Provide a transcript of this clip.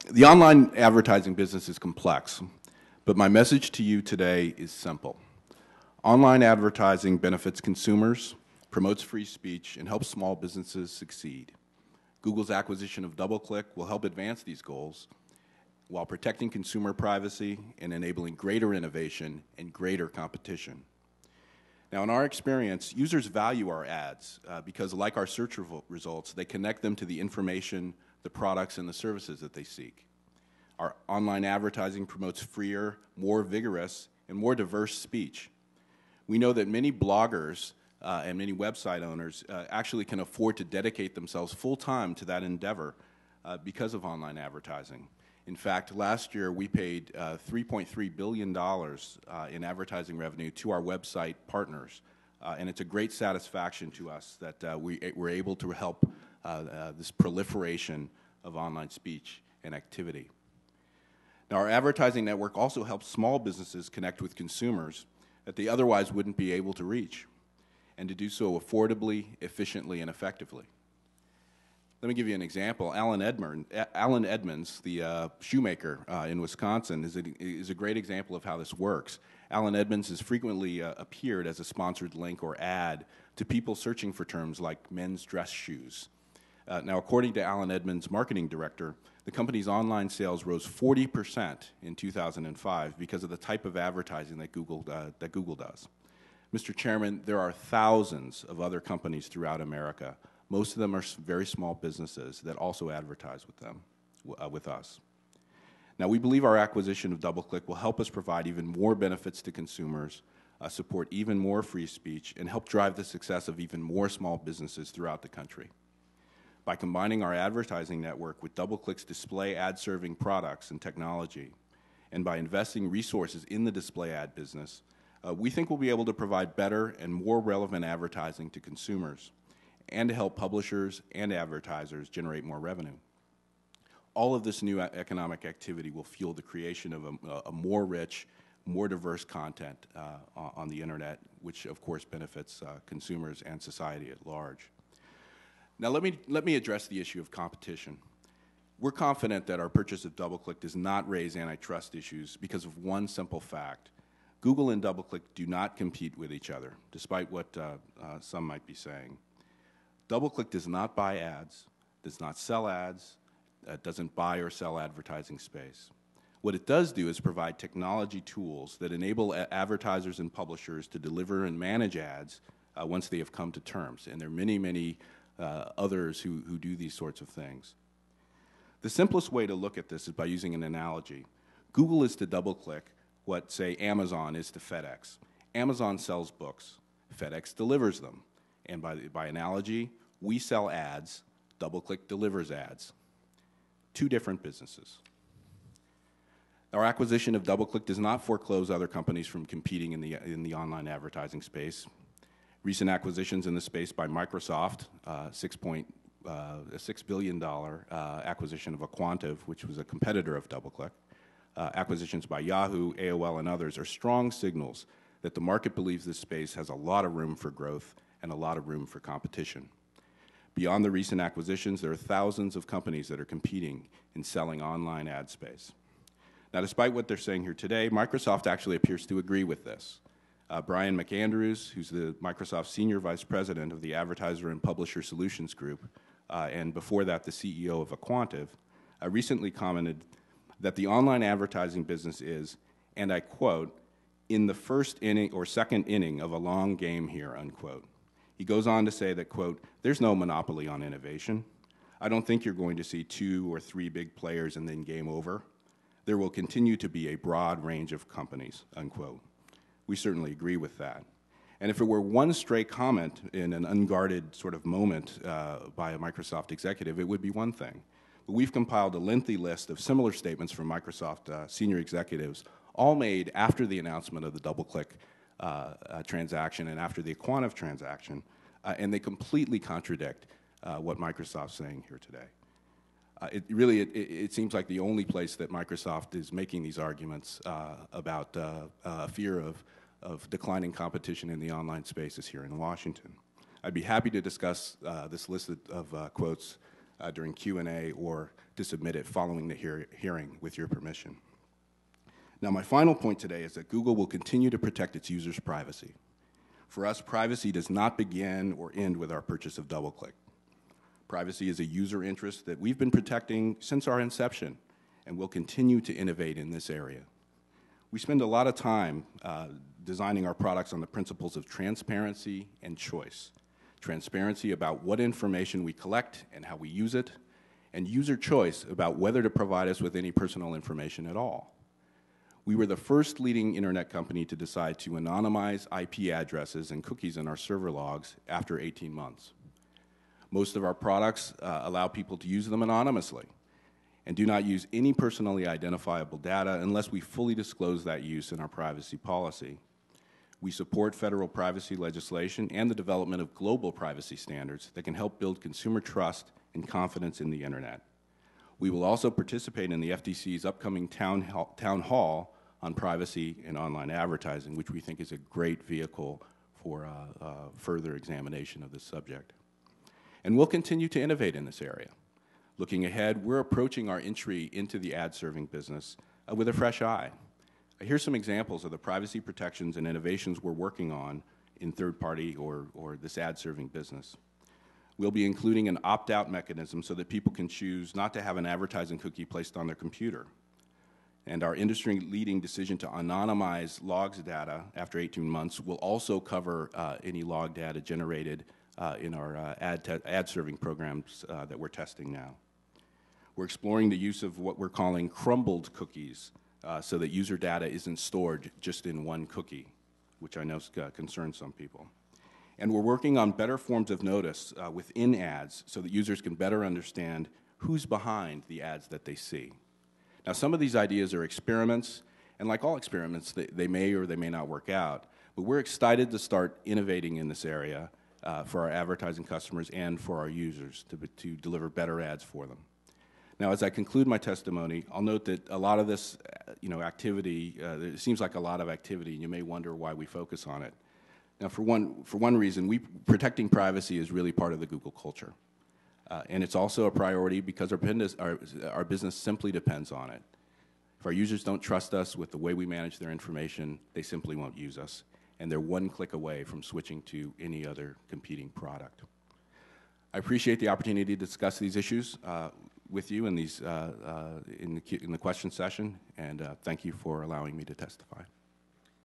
The online advertising business is complex, but my message to you today is simple. Online advertising benefits consumers, promotes free speech, and helps small businesses succeed. Google's acquisition of DoubleClick will help advance these goals while protecting consumer privacy and enabling greater innovation and greater competition. Now, in our experience, users value our ads because, like our search results, they connect them to the information, the products, and the services that they seek. Our online advertising promotes freer, more vigorous, and more diverse speech. We know that many bloggers and many website owners actually can afford to dedicate themselves full-time to that endeavor because of online advertising. In fact, last year we paid $3.3 billion in advertising revenue to our website partners, and it's a great satisfaction to us that we're able to help this proliferation of online speech and activity. Now, our advertising network also helps small businesses connect with consumers that they otherwise wouldn't be able to reach, and to do so affordably, efficiently, and effectively. Let me give you an example. Alan Edmonds, the shoemaker in Wisconsin, is a great example of how this works. Alan Edmonds has frequently appeared as a sponsored link or ad to people searching for terms like men's dress shoes. Now, according to Alan Edmonds' marketing director, the company's online sales rose 40% in 2005 because of the type of advertising that Google does. Mr. Chairman, there are thousands of other companies throughout America. Most of them are very small businesses that also advertise with us. Now, we believe our acquisition of DoubleClick will help us provide even more benefits to consumers, support even more free speech, and help drive the success of even more small businesses throughout the country. By combining our advertising network with DoubleClick's display ad-serving products and technology, and by investing resources in the display ad business, we think we'll be able to provide better and more relevant advertising to consumers and to help publishers and advertisers generate more revenue. All of this new economic activity will fuel the creation of a more rich, more diverse content on the internet, which of course benefits consumers and society at large. Now let me address the issue of competition. We're confident that our purchase of DoubleClick does not raise antitrust issues because of one simple fact. Google and DoubleClick do not compete with each other, despite what some might be saying. DoubleClick does not buy ads, does not sell ads, doesn't buy or sell advertising space. What it does do is provide technology tools that enable advertisers and publishers to deliver and manage ads once they have come to terms, and there are many, many others who do these sorts of things. The simplest way to look at this is by using an analogy. Google is to DoubleClick what, say, Amazon is to FedEx. Amazon sells books. FedEx delivers them. And by analogy, we sell ads. DoubleClick delivers ads. Two different businesses. Our acquisition of DoubleClick does not foreclose other companies from competing in the online advertising space. Recent acquisitions in the space by Microsoft, a $6 billion acquisition of Aquantive, which was a competitor of DoubleClick, acquisitions by Yahoo, AOL, and others are strong signals that the market believes this space has a lot of room for growth and a lot of room for competition. Beyond the recent acquisitions, there are thousands of companies that are competing in selling online ad space. Now, despite what they're saying here today, Microsoft actually appears to agree with this. Brian McAndrews, who's the Microsoft Senior Vice President of the Advertiser and Publisher Solutions Group, and before that the CEO of Aquantive, recently commented that the online advertising business is, and I quote, in the first inning or second inning of a long game here, unquote. He goes on to say that, quote, there's no monopoly on innovation. I don't think you're going to see 2 or 3 big players and then game over. There will continue to be a broad range of companies, unquote. We certainly agree with that. And if it were one stray comment in an unguarded sort of moment by a Microsoft executive, it would be one thing. But we've compiled a lengthy list of similar statements from Microsoft senior executives, all made after the announcement of the DoubleClick transaction and after the Aquantive transaction, and they completely contradict what Microsoft's saying here today. It seems like the only place that Microsoft is making these arguments about fear of declining competition in the online space is here in Washington. I'd be happy to discuss this list of quotes during Q&A or to submit it following the hearing with your permission. Now, my final point today is that Google will continue to protect its users' privacy. For us, privacy does not begin or end with our purchase of DoubleClick. Privacy is a user interest that we've been protecting since our inception, and will continue to innovate in this area. We spend a lot of time designing our products on the principles of transparency and choice. Transparency about what information we collect and how we use it, and user choice about whether to provide us with any personal information at all. We were the first leading internet company to decide to anonymize IP addresses and cookies in our server logs after 18 months. Most of our products allow people to use them anonymously and do not use any personally identifiable data unless we fully disclose that use in our privacy policy. We support federal privacy legislation and the development of global privacy standards that can help build consumer trust and confidence in the internet. We will also participate in the FTC's upcoming town hall on privacy and online advertising, which we think is a great vehicle for further examination of this subject. And we'll continue to innovate in this area. Looking ahead, we're approaching our entry into the ad-serving business with a fresh eye. Here's some examples of the privacy protections and innovations we're working on in third-party or this ad-serving business. We'll be including an opt-out mechanism so that people can choose not to have an advertising cookie placed on their computer. And our industry-leading decision to anonymize logs data after 18 months will also cover any log data generated in our ad-serving programs that we're testing now. We're exploring the use of what we're calling crumbled cookies so that user data isn't stored just in one cookie, which I know concerns some people. And we're working on better forms of notice within ads so that users can better understand who's behind the ads that they see. Now, some of these ideas are experiments, and like all experiments, they may or they may not work out, but we're excited to start innovating in this area for our advertising customers and for our users to deliver better ads for them. Now, as I conclude my testimony, I'll note that a lot of this activity, it seems like a lot of activity, and you may wonder why we focus on it. Now, for one reason, protecting privacy is really part of the Google culture. And it's also a priority because our business simply depends on it. If our users don't trust us with the way we manage their information, they simply won't use us. And they're one click away from switching to any other competing product. I appreciate the opportunity to discuss these issues with you in the question session, and thank you for allowing me to testify.